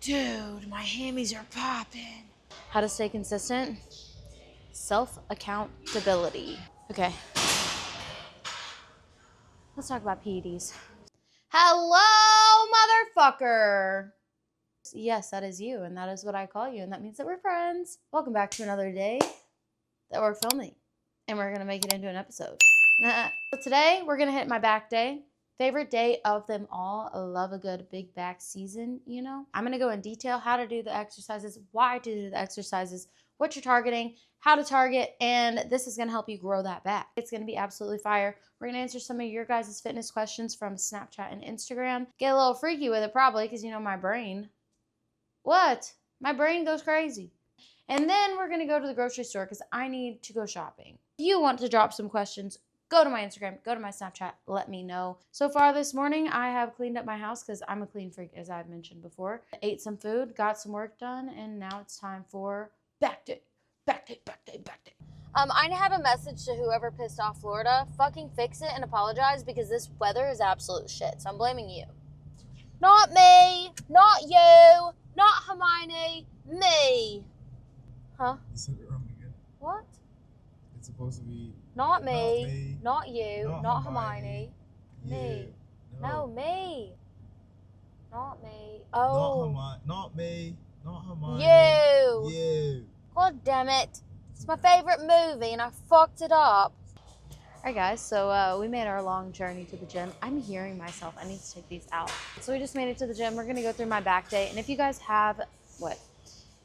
Dude, my hammies are popping. How to stay consistent? Self-accountability. Okay. Let's talk about PEDs. Hello, motherfucker. Yes, that is you, and that is what I call you, and that means that we're friends. Welcome back to another day that we're filming, and we're gonna make it into an episode. So today, we're gonna hit my back day. Favorite day of them all. I love a good big back season, you know? I'm gonna go in detail how to do the exercises, why to do the exercises, what you're targeting, how to target, and this is gonna help you grow that back. It's gonna be absolutely fire. We're gonna answer some of your guys' fitness questions from Snapchat and Instagram. Get a little freaky with it probably, because you know my brain. What? My brain goes crazy. And then we're gonna go to the grocery store because I need to go shopping. If you want to drop some questions, go to my Instagram, go to my Snapchat, let me know. So far this morning, I have cleaned up my house because I'm a clean freak, as I've mentioned before. Ate some food, got some work done, and now it's time for back day. Back day, back day, back day. I have a message to whoever pissed off Florida. Fucking fix it and apologize because this weather is absolute shit. So I'm blaming you. Not me, not you, not Hermione, me. Huh? You said it wrong again. What? It's supposed to be Not me, not you, not Hermione. Me. No, No. me. Not me. Oh. Not me. Not Hermione. You. You. God damn it. It's my favorite movie and I fucked it up. Alright guys, so we made our long journey to the gym. I'm hearing myself. I need to take these out. So we just made it to the gym. We're going to go through my back day. And if you guys have,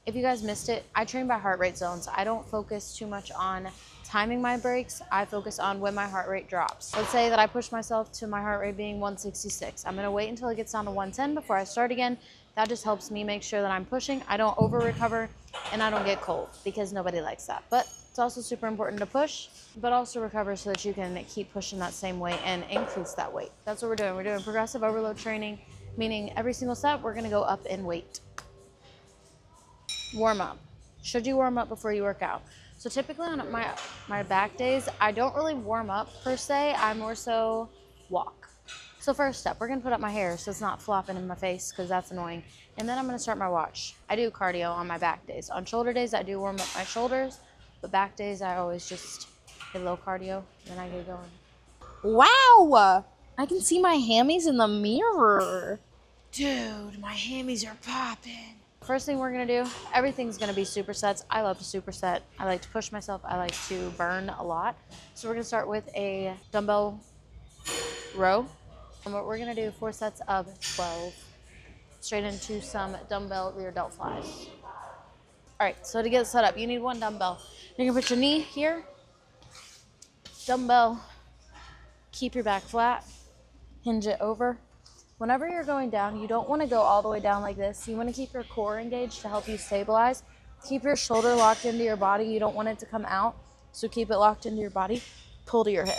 if you guys missed it, I train by heart rate zones. I don't focus too much on timing my breaks. I focus on when my heart rate drops. Let's say that I push myself to my heart rate being 166. I'm gonna wait until it gets down to 110 before I start again. That just helps me make sure that I'm pushing, I don't over recover, and I don't get cold because nobody likes that. But it's also super important to push, but also recover so that you can keep pushing that same weight and increase that weight. That's what we're doing. We're doing progressive overload training, meaning every single step, we're gonna go up in weight. Warm up. Should you warm up before you work out? So typically on my back days, I don't really warm up per se. I more so walk. So first step, we're gonna put up my hair so it's not flopping in my face because that's annoying. And then I'm gonna start my watch. I do cardio on my back days. On shoulder days, I do warm up my shoulders, but back days, I always just hit a little cardio, then I get going. Wow! I can see my hammies in the mirror. Dude, my hammies are popping. First thing we're gonna do, everything's gonna be supersets. I love to superset. I like to push myself. I like to burn a lot. So we're gonna start with a dumbbell row. And what we're gonna do, 4 sets of 12, straight into some dumbbell rear delt flies. All right, so to get set up, you need 1 dumbbell. You're gonna put your knee here, dumbbell, keep your back flat, hinge it over. Whenever you're going down, you don't want to go all the way down like this. You want to keep your core engaged to help you stabilize. Keep your shoulder locked into your body. You don't want it to come out, so keep it locked into your body. Pull to your hip.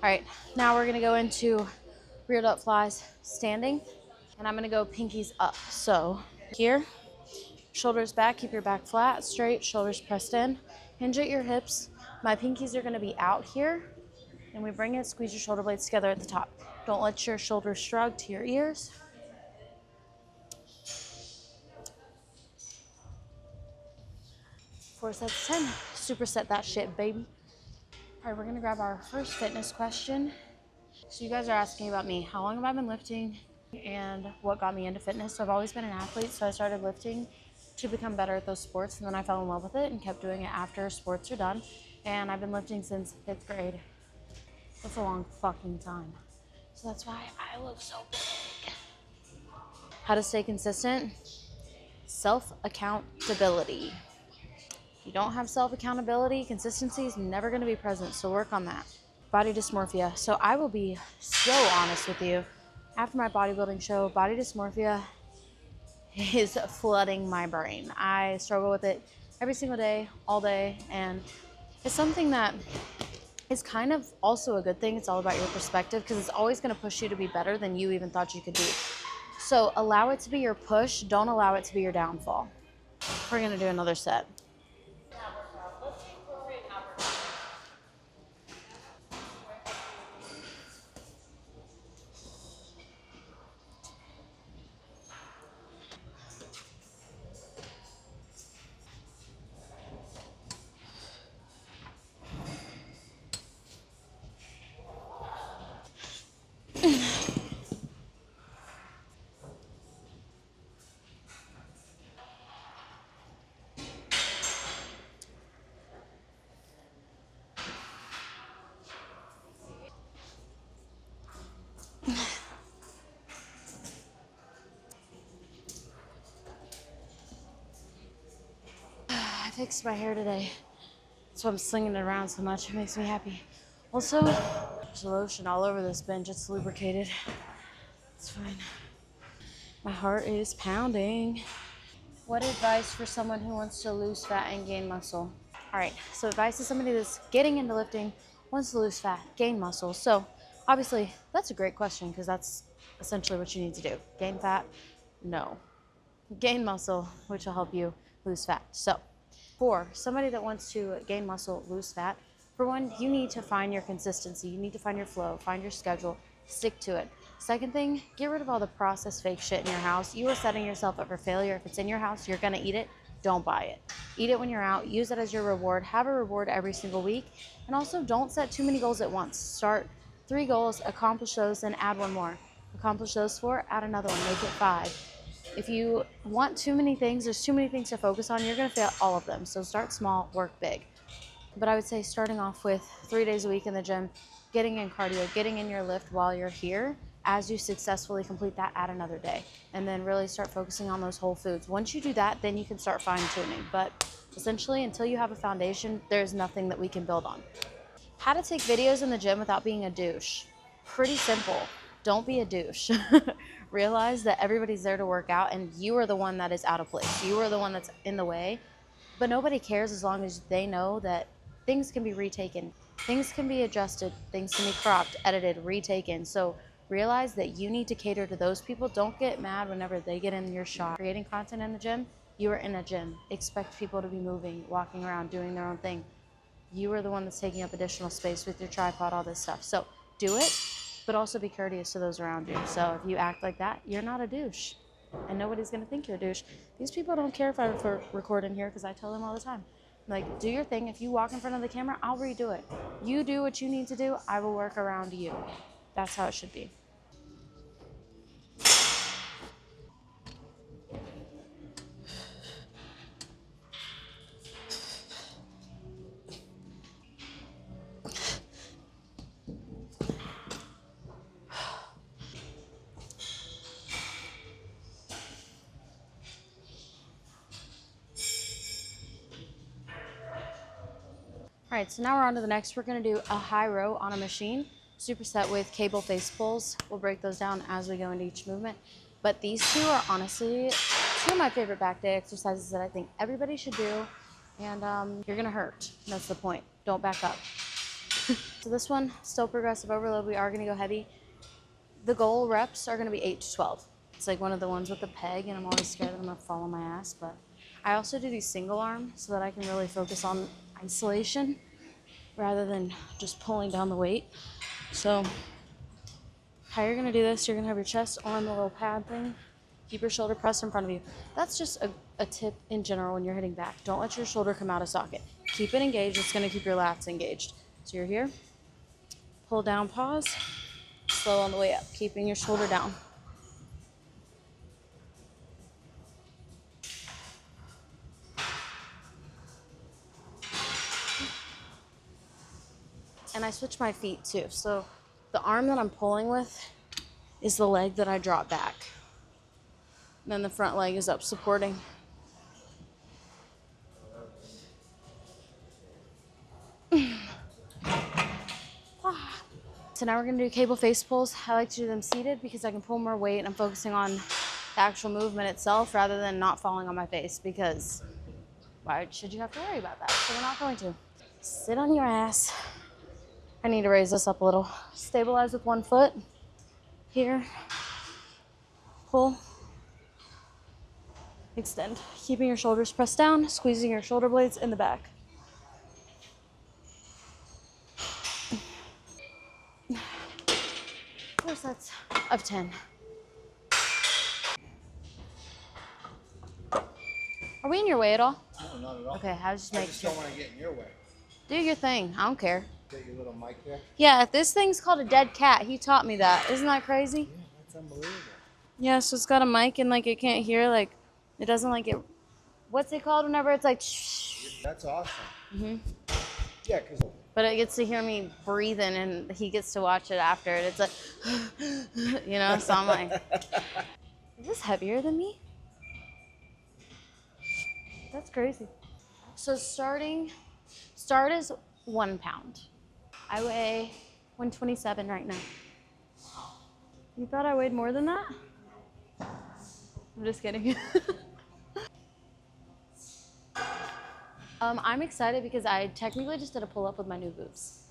All right, now we're going to go into rear delt flies standing, and I'm going to go pinkies up. So here. Shoulders back, keep your back flat, straight, shoulders pressed in. Hinge at your hips. My pinkies are gonna be out here. And we bring it, squeeze your shoulder blades together at the top. Don't let your shoulders shrug to your ears. Four sets of 10. Superset that shit, baby. All right, we're gonna grab our first fitness question. So you guys are asking about me. How long have I been lifting and what got me into fitness? So I've always been an athlete, so I started lifting to become better at those sports, and then I fell in love with it and kept doing it after sports are done. And I've been lifting since 5th grade. That's a long fucking time. So that's why I look so big. How to stay consistent? Self-accountability. If you don't have self-accountability, consistency is never gonna be present, so work on that. Body dysmorphia. So I will be so honest with you. After my bodybuilding show, body dysmorphia is flooding my brain. I struggle with it every single day, all day, and it's something that is kind of also a good thing. It's all about your perspective because it's always going to push you to be better than you even thought you could be. So allow it to be your push. Don't allow it to be your downfall. We're going to do another set. fixed my hair today. That's why I'm slinging it around so much. It makes me happy. Also, there's lotion all over this bench. It's lubricated. It's fine. My heart is pounding. What advice for someone who wants to lose fat and gain muscle? All right, so advice to somebody that's getting into lifting, wants to lose fat, gain muscle. So obviously that's a great question because that's essentially what you need to do. Gain fat? No. Gain muscle, which will help you lose fat. So for somebody that wants to gain muscle, lose fat, for one, you need to find your consistency. You need to find your flow, find your schedule, stick to it. Second thing, get rid of all the processed fake shit in your house. You are setting yourself up for failure. If it's in your house, you're gonna eat it. Don't buy it. Eat it when you're out. Use it as your reward. Have a reward every single week. And also don't set too many goals at once. Start 3 goals, accomplish those, then add 1 more. Accomplish those 4, add another one, make it 5. If you want too many things, there's too many things to focus on, you're gonna fail all of them. So start small, work big. But I would say starting off with 3 days a week in the gym, getting in cardio, getting in your lift while you're here. As you successfully complete that, add another day. And then really start focusing on those whole foods. Once you do that, then you can start fine tuning. But essentially, until you have a foundation, there's nothing that we can build on. How to take videos in the gym without being a douche. Pretty simple. Don't be a douche. Realize that everybody's there to work out and you are the one that is out of place. You are the one that's in the way. But nobody cares as long as they know that things can be retaken. Things can be adjusted. Things can be cropped, edited, retaken. So realize that you need to cater to those people. Don't get mad whenever they get in your shot. Creating content in the gym, you are in a gym. Expect people to be moving, walking around, doing their own thing. You are the one that's taking up additional space with your tripod, all this stuff. So do it, but also be courteous to those around you. So if you act like that, you're not a douche. And nobody's gonna think you're a douche. These people don't care if I record in here because I tell them all the time. Like, do your thing. If you walk in front of the camera, I'll redo it. You do what you need to do, I will work around you. That's how it should be. All right, so now we're on to the next. We're gonna do a high row on a machine, superset with cable face pulls. We'll break those down as we go into each movement. But these 2 are honestly 2 of my favorite back day exercises that I think everybody should do. And you're gonna hurt, that's the point. Don't back up. So this one, still progressive overload. We are gonna go heavy. The goal reps are gonna be 8 to 12. It's like one of the ones with the peg, and I'm always scared that I'm gonna fall on my ass. But I also do these single arm so that I can really focus on isolation rather than just pulling down the weight. So how you're gonna do this, you're gonna have your chest on the little pad thing. Keep your shoulder pressed in front of you. That's just a tip in general when you're hitting back. Don't let your shoulder come out of socket. Keep it engaged. It's gonna keep your lats engaged. So you're here, pull down, pause, slow on the way up, keeping your shoulder down. And I switch my feet too. So the arm that I'm pulling with is the leg that I drop back. And then the front leg is up supporting. So now we're gonna do cable face pulls. I like to do them seated because I can pull more weight and I'm focusing on the actual movement itself rather than not falling on my face, because why should you have to worry about that? So we're not going to. Sit on your ass. I need to raise this up a little. Stabilize with 1 foot. Here. Pull. Extend. Keeping your shoulders pressed down, squeezing your shoulder blades in the back. 4 sets of 10. Are we in your way at all? No, not at all. Okay, I was just making sure. Don't want to get in your way. Do your thing. I don't care. Get your little mic there. Yeah, this thing's called a dead cat. He taught me that. Isn't that crazy? Yeah, that's unbelievable. Yeah, so it's got a mic and like it can't hear, like it doesn't like it. What's it called whenever it's like shh? That's awesome. Mhm. Yeah, because But it gets to hear me breathing and he gets to watch it after it. It's like, you know, so I'm like, is this heavier than me? That's crazy. So start is 1 pound. I weigh 127 right now. You thought I weighed more than that? I'm just kidding. I'm excited because I technically just did a pull-up with my new boots.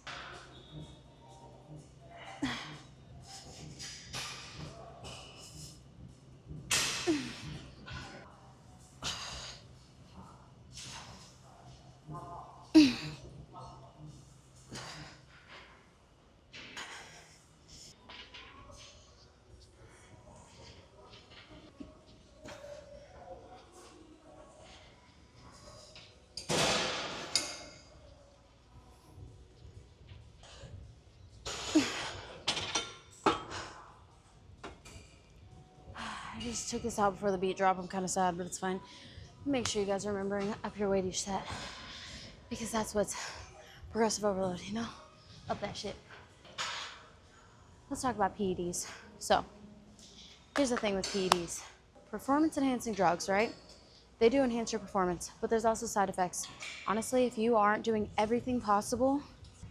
I just took this out before the beat drop. I'm kind of sad, but it's fine. Make sure you guys are remembering up your weight each set, because that's what's progressive overload, you know? Up that shit. Let's talk about PEDs. So, here's the thing with PEDs. Performance enhancing drugs, right? They do enhance your performance, but there's also side effects. Honestly, if you aren't doing everything possible,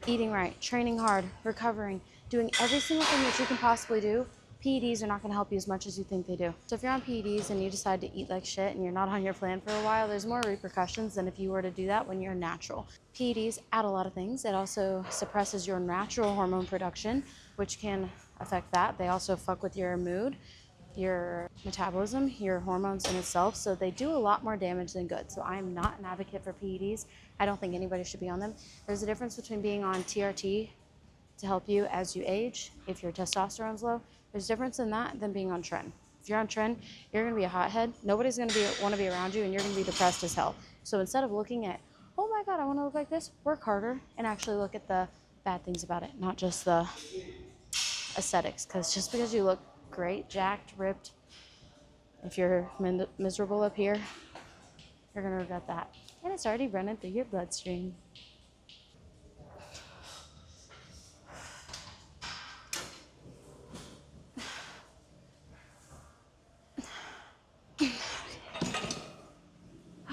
eating right, training hard, recovering, doing every single thing that you can possibly do, PEDs are not going to help you as much as you think they do. So if you're on PEDs and you decide to eat like shit and you're not on your plan for a while, there's more repercussions than if you were to do that when you're natural. PEDs add a lot of things. It also suppresses your natural hormone production, which can affect that. They also fuck with your mood, your metabolism, your hormones in itself. So they do a lot more damage than good. So I am not an advocate for PEDs. I don't think anybody should be on them. There's a difference between being on TRT to help you as you age, if your testosterone's low. There's a difference in that than being on tren. If you're on tren, you're gonna be a hothead. Nobody's gonna wanna be around you, and you're gonna be depressed as hell. So instead of looking at, oh my God, I wanna look like this, work harder and actually look at the bad things about it, not just the aesthetics. Because just because you look great, jacked, ripped, if you're miserable up here, you're gonna regret that. And it's already running through your bloodstream.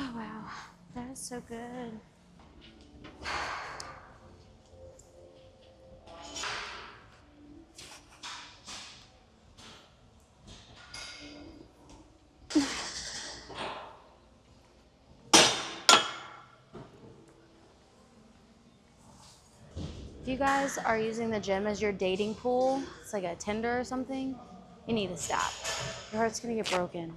Oh wow, that is so good. If you guys are using the gym as your dating pool, it's like a Tinder or something, you need to stop. Your heart's gonna get broken.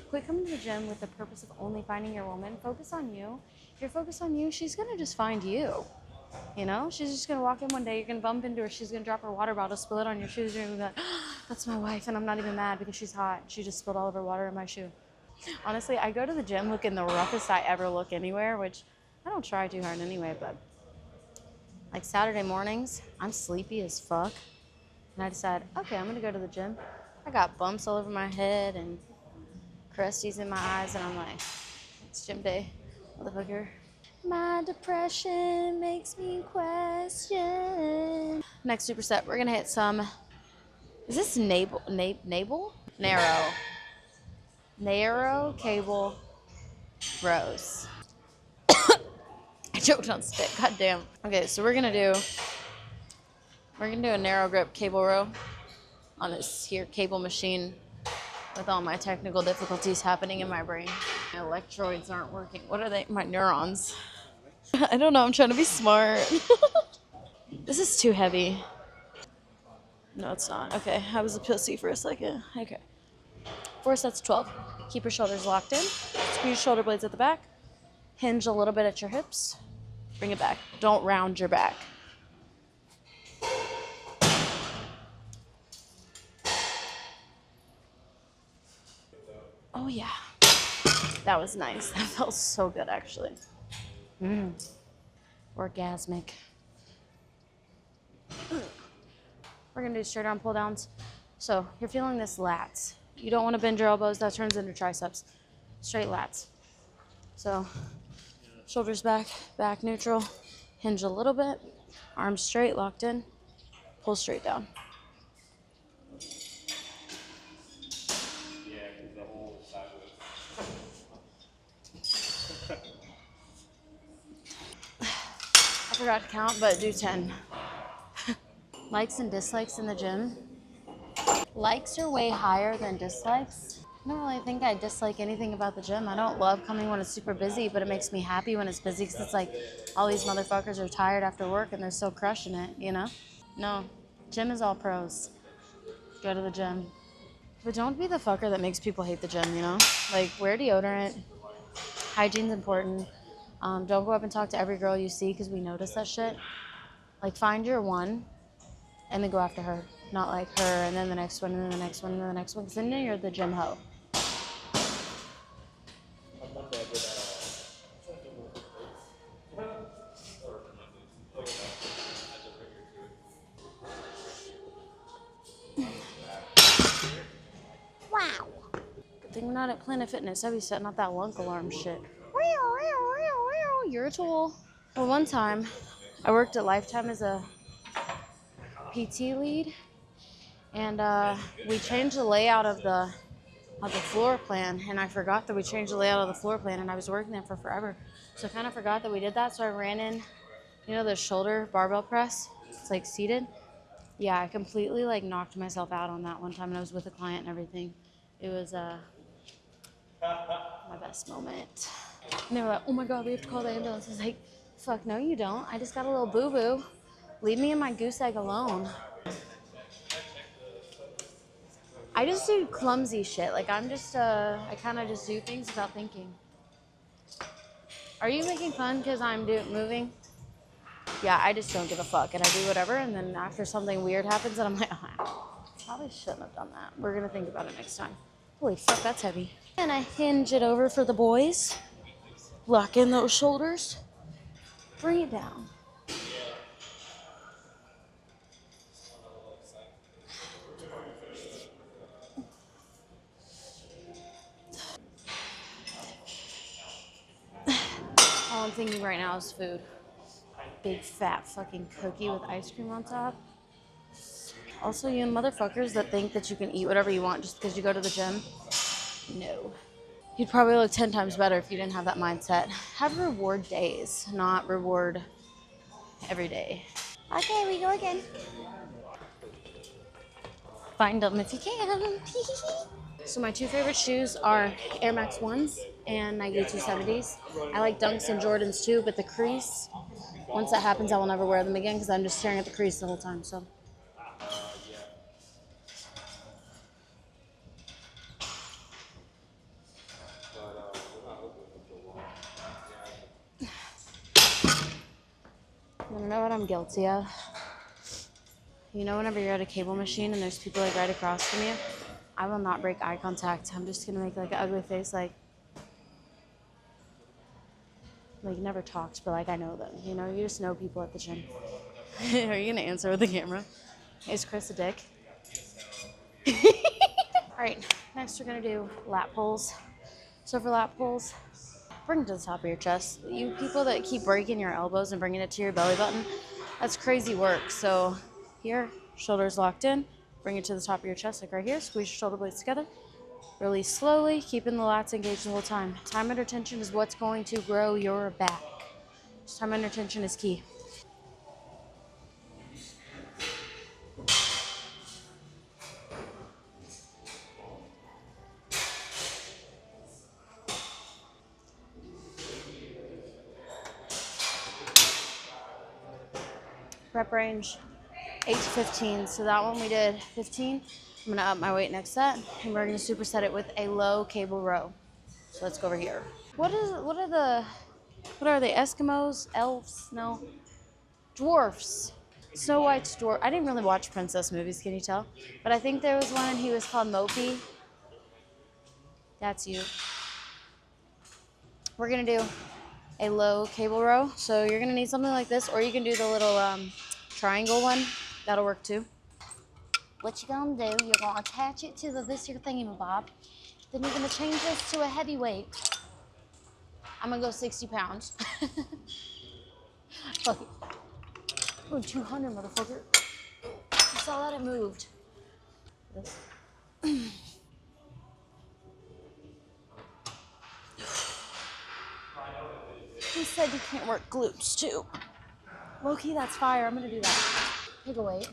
Quit coming to the gym with the purpose of only finding your woman. Focus on you. If you're focused on you, she's gonna just find you. You know, she's just gonna walk in one day, you're gonna bump into her, she's gonna drop her water bottle, spill it on your shoes, you're gonna be like, oh, that's my wife, and I'm not even mad because she's hot. She just spilled all of her water in my shoe. Honestly, I go to the gym looking the roughest I ever look anywhere, which I don't try too hard anyway, but like Saturday mornings, I'm sleepy as fuck. And I decide, okay, I'm gonna go to the gym. I got bumps all over my head and crusties in my eyes, and I'm like, it's gym day, motherfucker. My depression makes me question. Next superset, we're gonna hit some, is this narrow cable rows. I choked on spit, goddamn. Okay, so we're gonna do a narrow grip cable row on this here cable machine with all my technical difficulties happening in my brain. My electrodes aren't working. What are they? My neurons. I don't know, I'm trying to be smart. This is too heavy. No, it's not. Okay, I was a pussy for a second. Okay. 4 sets, 12. Keep your shoulders locked in. Squeeze shoulder blades at the back. Hinge a little bit at your hips. Bring it back. Don't round your back. Oh yeah. That was nice. That felt so good, actually. Orgasmic. We're gonna do straight arm pull downs. So you're feeling this lats. You don't want to bend your elbows, that turns into triceps. Straight lats. So shoulders back, back neutral, hinge a little bit, arms straight, locked in, pull straight down. I forgot to count, but do 10. Likes and dislikes in the gym. Likes are way higher than dislikes. I don't really think I dislike anything about the gym. I don't love coming when it's super busy, but it makes me happy when it's busy because it's like all these motherfuckers are tired after work and they're still crushing it, you know? No, gym is all pros. Go to the gym. But don't be the fucker that makes people hate the gym, you know? Like, wear deodorant. Hygiene's important. Don't go up and talk to every girl you see because we notice that shit. Like, find your one and then go after her. Not like her and then the next one and then the next one and then the next one. Because then you're the gym hoe. Wow. Good thing we're not at Planet Fitness. I'd be setting up that lunk alarm shit. You're a tool. Well, one time, I worked at Lifetime as a PT lead, and we changed the layout of the floor plan, and I forgot that we changed the layout of the floor plan, and I was working there for forever, so I kind of forgot that we did that. So I ran in, you know, the shoulder barbell press. It's like seated. Yeah, I completely like knocked myself out on that one time, and I was with a client and everything. It was my best moment. And they were like, "Oh my God, we have to call the ambulance." I was like, "Fuck no, you don't. I just got a little boo-boo. Leave me and my goose egg alone." I just do clumsy shit. Like, I kind of just do things without thinking. Are you making fun because I'm moving? Yeah, I just don't give a fuck, and I do whatever, and then after something weird happens, and I'm like, oh, I probably shouldn't have done that. We're gonna think about it next time. Holy fuck, that's heavy. And I hinge it over for the boys. Lock in those shoulders. Bring it down. All I'm thinking right now is food. Big fat fucking cookie with ice cream on top. Also, you motherfuckers that think that you can eat whatever you want just because you go to the gym. No. You'd probably look 10 times better if you didn't have that mindset. Have reward days, not reward every day. Okay, we go again. Find them if you can. So my two favorite shoes are Air Max 1s and Nike 270s. I like Dunks and Jordans too, but the crease, once that happens, I will never wear them again because I'm just staring at the crease the whole time. So. You wanna know what I'm guilty of? You know, whenever you're at a cable machine and there's people like right across from you, I will not break eye contact. I'm just gonna make like an ugly face, like never talked, but like I know them. You know, you just know people at the gym. Are you gonna answer with the camera? Is Chris a dick? All right, next we're gonna do lat pulls. So for lat pulls, bring it to the top of your chest. You people that keep breaking your elbows and bringing it to your belly button, that's crazy work. So here, shoulders locked in, bring it to the top of your chest, like right here. Squeeze your shoulder blades together. Release slowly, keeping the lats engaged the whole time. Time under tension is what's going to grow your back. Time under tension is key. Rep range 8 to 15. So that one we did 15. I'm gonna up my weight next set, and we're gonna superset it with a low cable row. So let's go over here. What are they? Eskimos? Elves? No. Dwarfs. Snow White's dwarf. I didn't really watch princess movies, can you tell? But I think there was one and he was called Mopey. That's you. We're gonna do a low cable row. So you're gonna need something like this, or you can do the little triangle one. That'll work too. What you're gonna do, you're gonna attach it to this here thingamabob. Then you're gonna change this to a heavy weight. I'm gonna go 60 pounds. Fuck it. Oh, 200, motherfucker. You saw that? It moved. This. He said you can't work glutes too. Low key, that's fire. I'm gonna do that. Pick a weight.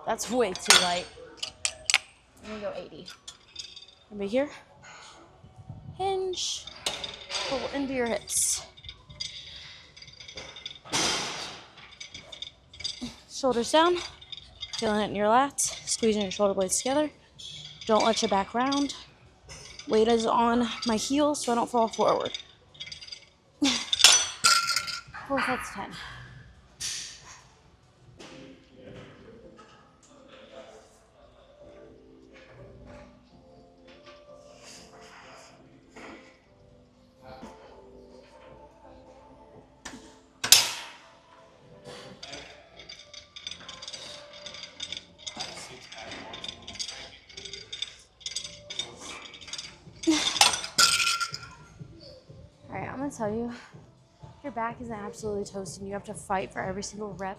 That's way too light. I'm gonna go 80. Over here. Hinge. Pull into your hips. Shoulders down. Feeling it in your lats. Squeezing your shoulder blades together. Don't let your back round. Weight is on my heels so I don't fall forward. 4 sets, 10. All right, I'm gonna tell you, if your back isn't absolutely toasted and you have to fight for every single rep,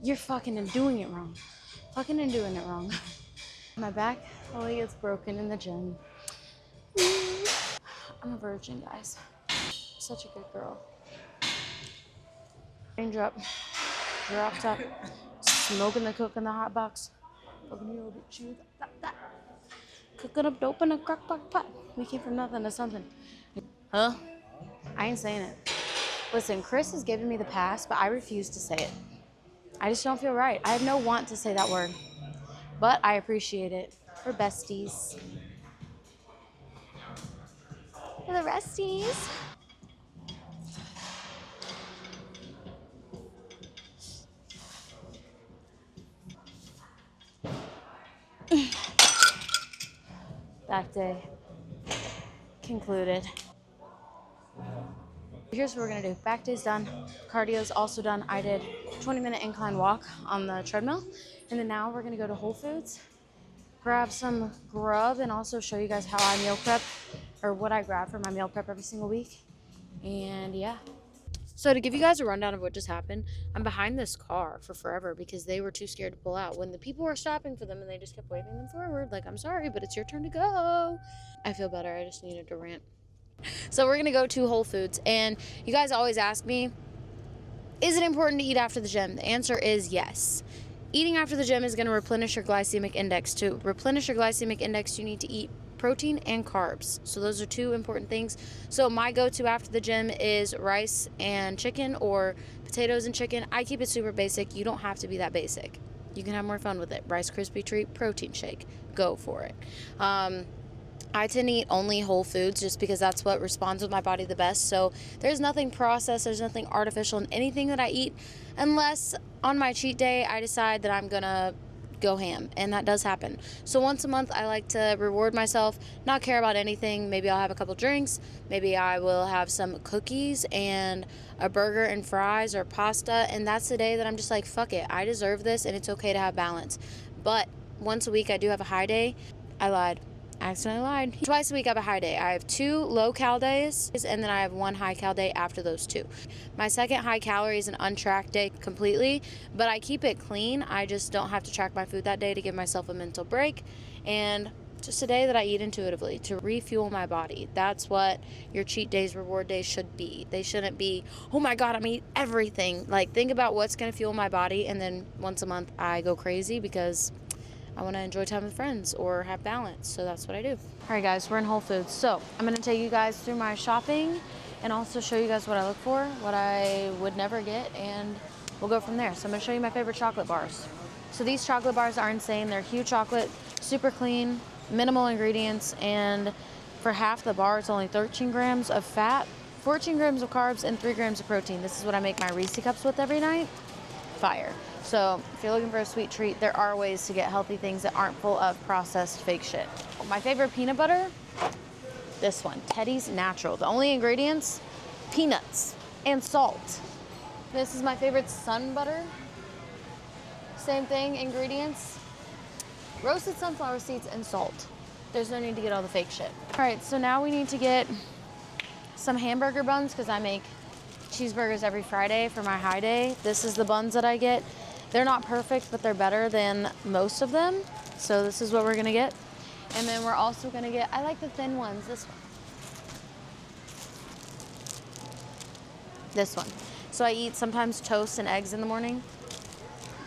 you're fucking and doing it wrong. Fucking and doing it wrong. My back only gets broken in the gym. I'm a virgin, guys. Such a good girl. Raindrop. Dropped up. Smoking the cook in the hot box. Fucking you, bitch, you. That. Cooking up dope in a crock pot. We came from nothing to something. Huh? I ain't saying it. Listen, Chris has given me the pass, but I refuse to say it. I just don't feel right. I have no want to say that word. But I appreciate it. We're besties. We're the resties. Back day concluded. Here's what we're gonna do. Back day's done. Cardio's also done. I did a 20-minute incline walk on the treadmill. And then now we're gonna go to Whole Foods, grab some grub, and also show you guys how I meal prep, or what I grab for my meal prep every single week. And yeah. So to give you guys a rundown of what just happened, I'm behind this car for forever because they were too scared to pull out when the people were stopping for them and they just kept waving them forward. Like, I'm sorry, but it's your turn to go. I feel better. I just needed to rant. So we're going to go to Whole Foods. And you guys always ask me, is it important to eat after the gym? The answer is yes. Eating after the gym is going to replenish your glycemic index. To replenish your glycemic index, you need to eat protein and carbs. So those are two important things. So my go-to after the gym is rice and chicken, or potatoes and chicken. I keep it super basic. You don't have to be that basic. You can have more fun with it. Rice Krispie treat, protein shake. Go for it. I tend to eat only whole foods just because that's what responds with my body the best. So there's nothing processed, there's nothing artificial in anything that I eat, unless on my cheat day I decide that I'm gonna go ham, and that does happen. So once a month I like to reward myself, not care about anything. Maybe I'll have a couple drinks, maybe I will have some cookies and a burger and fries or pasta, and that's the day that I'm just like, fuck it, I deserve this and it's okay to have balance. But once a week I do have a high day. I lied. I accidentally lied. Twice a week I have a high day. I have 2 low-cal days, and then I have 1 high-cal day after those 2. My second high-calorie is an untracked day completely, but I keep it clean. I just don't have to track my food that day to give myself a mental break, and just a day that I eat intuitively to refuel my body. That's what your cheat days, reward days should be. They shouldn't be, oh my God, I'm eating everything. Like, think about what's going to fuel my body, and then once a month I go crazy because I want to enjoy time with friends or have balance. So that's what I do. All right, guys, we're in Whole Foods. So I'm going to take you guys through my shopping and also show you guys what I look for, what I would never get, and we'll go from there. So I'm going to show you my favorite chocolate bars. So these chocolate bars are insane. They're huge chocolate, super clean, minimal ingredients, and for half the bar, it's only 13 grams of fat, 14 grams of carbs, and 3 grams of protein. This is what I make my Reese cups with every night. Fire. So if you're looking for a sweet treat, there are ways to get healthy things that aren't full of processed fake shit. My favorite peanut butter, this one, Teddy's Natural. The only ingredients, peanuts and salt. This is my favorite Sun Butter. Same thing, ingredients, roasted sunflower seeds and salt. There's no need to get all the fake shit. All right, so now we need to get some hamburger buns because I make cheeseburgers every Friday for my high day. This is the buns that I get. They're not perfect, but they're better than most of them. So this is what we're gonna get. And then we're also gonna get, I like the thin ones, this one. This one. So I eat sometimes toast and eggs in the morning.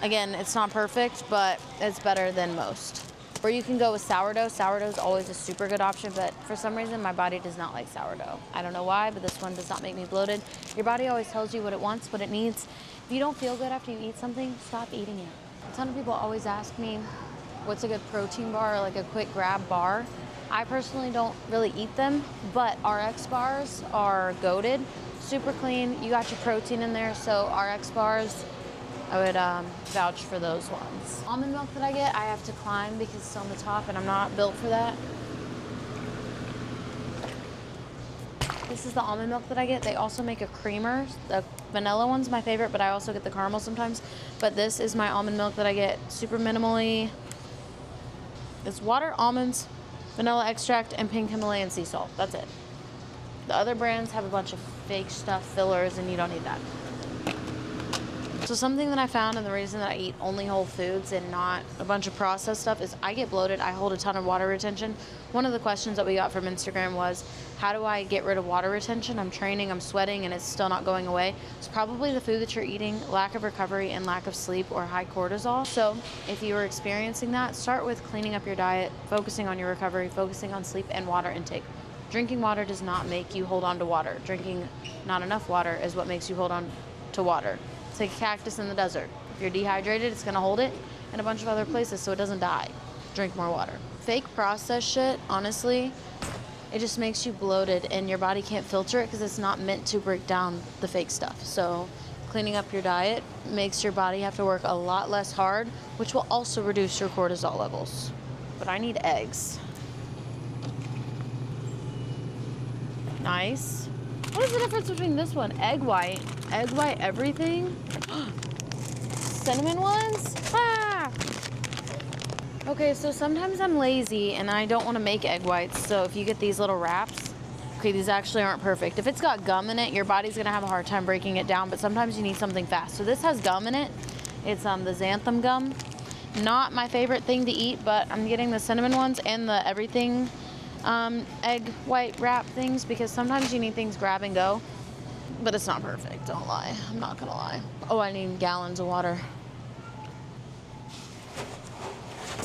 Again, it's not perfect, but it's better than most. Or you can go with sourdough. Sourdough is always a super good option, but for some reason my body does not like sourdough. I don't know why, but this one does not make me bloated. Your body always tells you what it wants, what it needs. If you don't feel good after you eat something, stop eating it. A ton of people always ask me, what's a good protein bar or like a quick grab bar? I personally don't really eat them, but RX bars are goated, super clean. You got your protein in there, so RX bars, I would vouch for those ones. Almond milk that I get, I have to climb because it's on the top and I'm not built for that. This is the almond milk that I get. They also make a creamer. The vanilla one's my favorite, but I also get the caramel sometimes. But this is my almond milk that I get super minimally. It's water, almonds, vanilla extract, and pink Himalayan sea salt. That's it. The other brands have a bunch of fake stuff, fillers, and you don't need that. So something that I found, and the reason that I eat only whole foods and not a bunch of processed stuff, is I get bloated. I hold a ton of water retention. One of the questions that we got from Instagram was, how do I get rid of water retention? I'm training, I'm sweating, and it's still not going away. It's probably the food that you're eating, lack of recovery, and lack of sleep or high cortisol. So if you are experiencing that, start with cleaning up your diet, focusing on your recovery, focusing on sleep and water intake. Drinking water does not make you hold on to water. Drinking not enough water is what makes you hold on to water. It's like a cactus in the desert. If you're dehydrated, it's gonna hold it in a bunch of other places so it doesn't die. Drink more water. Fake processed shit, honestly, it just makes you bloated and your body can't filter it because it's not meant to break down the fake stuff. So cleaning up your diet makes your body have to work a lot less hard, which will also reduce your cortisol levels. But I need eggs. Nice. What is the difference between this one? Egg white everything. Cinnamon ones? Ah! Okay, so sometimes I'm lazy and I don't want to make egg whites. So if you get these little wraps, okay, these actually aren't perfect. If it's got gum in it, your body's gonna have a hard time breaking it down, but sometimes you need something fast. So this has gum in it. It's the xanthan gum. Not my favorite thing to eat, but I'm getting the cinnamon ones and the everything egg white wrap things because sometimes you need things grab and go, but it's not perfect, don't lie. I'm not gonna lie. Oh, I need gallons of water.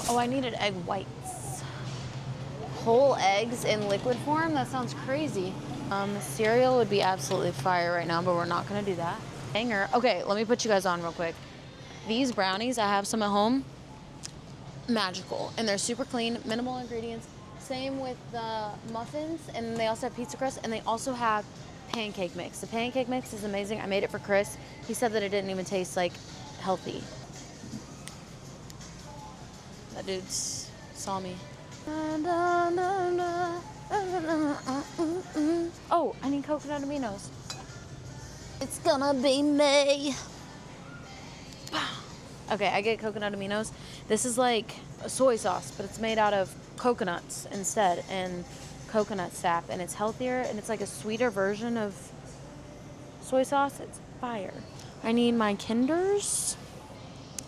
Oh, I needed egg whites. Whole eggs in liquid form? That sounds crazy. Cereal would be absolutely fire right now, but we're not gonna do that. Hanger. Okay, let me put you guys on real quick. These brownies, I have some at home. Magical, and they're super clean, minimal ingredients. Same with the muffins, and they also have pizza crust, and they also have pancake mix. The pancake mix is amazing. I made it for Chris. He said that it didn't even taste like healthy. That dude saw me. Oh, I need coconut aminos. It's gonna be me. Okay, I get coconut aminos. This is like a soy sauce, but it's made out of coconuts instead and coconut sap, and it's healthier and it's like a sweeter version of soy sauce. It's fire. I need my Kinders.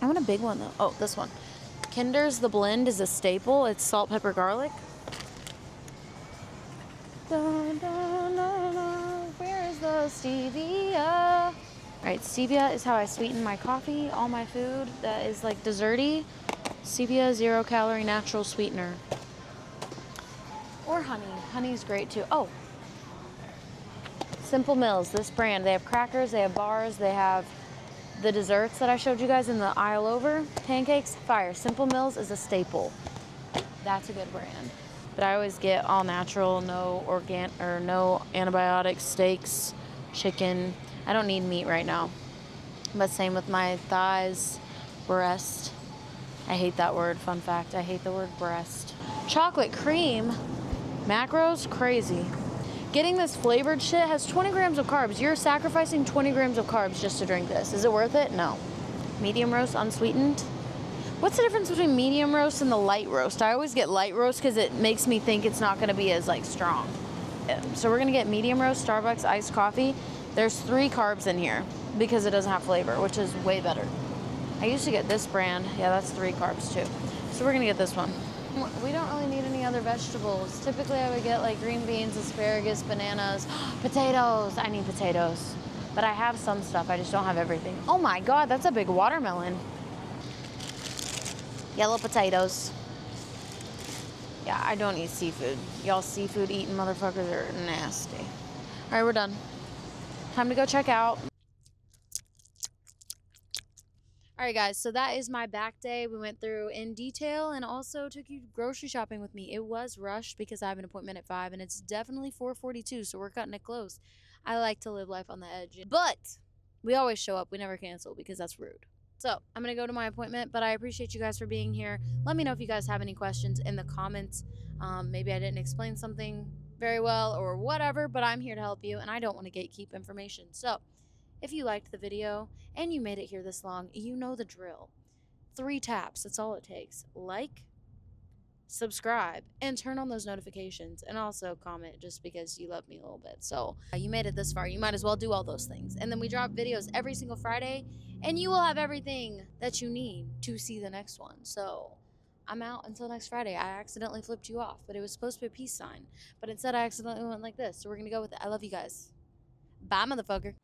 I want a big one though. Oh, this one. Kinders, the blend is a staple. It's salt, pepper, garlic. Where is the stevia? Alright, stevia is how I sweeten my coffee, all my food that is like desserty. Stevia, 0 calorie natural sweetener. Or honey. Honey is great too. Oh, Simple Mills, this brand. They have crackers, they have bars, they have the desserts that I showed you guys in the aisle over. Pancakes, fire. Simple Mills is a staple. That's a good brand. But I always get all natural, no antibiotics, steaks, chicken. I don't need meat right now. But same with my thighs, breast. I hate that word, fun fact. I hate the word breast. Chocolate cream, macros, crazy. Getting this flavored shit has 20 grams of carbs. You're sacrificing 20 grams of carbs just to drink this. Is it worth it? No. Medium roast, unsweetened. What's the difference between medium roast and the light roast? I always get light roast because it makes me think it's not gonna be as like strong. So we're gonna get medium roast, Starbucks iced coffee. There's 3 carbs in here because it doesn't have flavor, which is way better. I used to get this brand. Yeah, that's 3 carbs too. So we're gonna get this one. We don't really need any other vegetables. Typically I would get like green beans, asparagus, bananas, potatoes. I need potatoes. But I have some stuff. I just don't have everything. Oh my God, that's a big watermelon. Yellow potatoes. Yeah, I don't eat seafood. Y'all seafood eating motherfuckers are nasty. All right, we're done. Time to go check out. All right, guys, so that is my back day. We went through in detail and also took you grocery shopping with me. It was rushed because I have an appointment at 5 and it's definitely 4:42, so we're cutting it close. I like to live life on the edge. But we always show up. We never cancel because that's rude. So I'm going to go to my appointment, but I appreciate you guys for being here. Let me know if you guys have any questions in the comments. Maybe I didn't explain something very well or whatever, but I'm here to help you and I don't want to gatekeep information. So if you liked the video and you made it here this long, you know the drill. 3 taps, that's all it takes. Like, subscribe, and turn on those notifications. And also comment just because you love me a little bit. So you made it this far, you might as well do all those things. And then we drop videos every single Friday, and you will have everything that you need to see the next one. So I'm out until next Friday. I accidentally flipped you off, but it was supposed to be a peace sign. But instead I accidentally went like this. So we're going to go with it. I love you guys. Bye, motherfucker.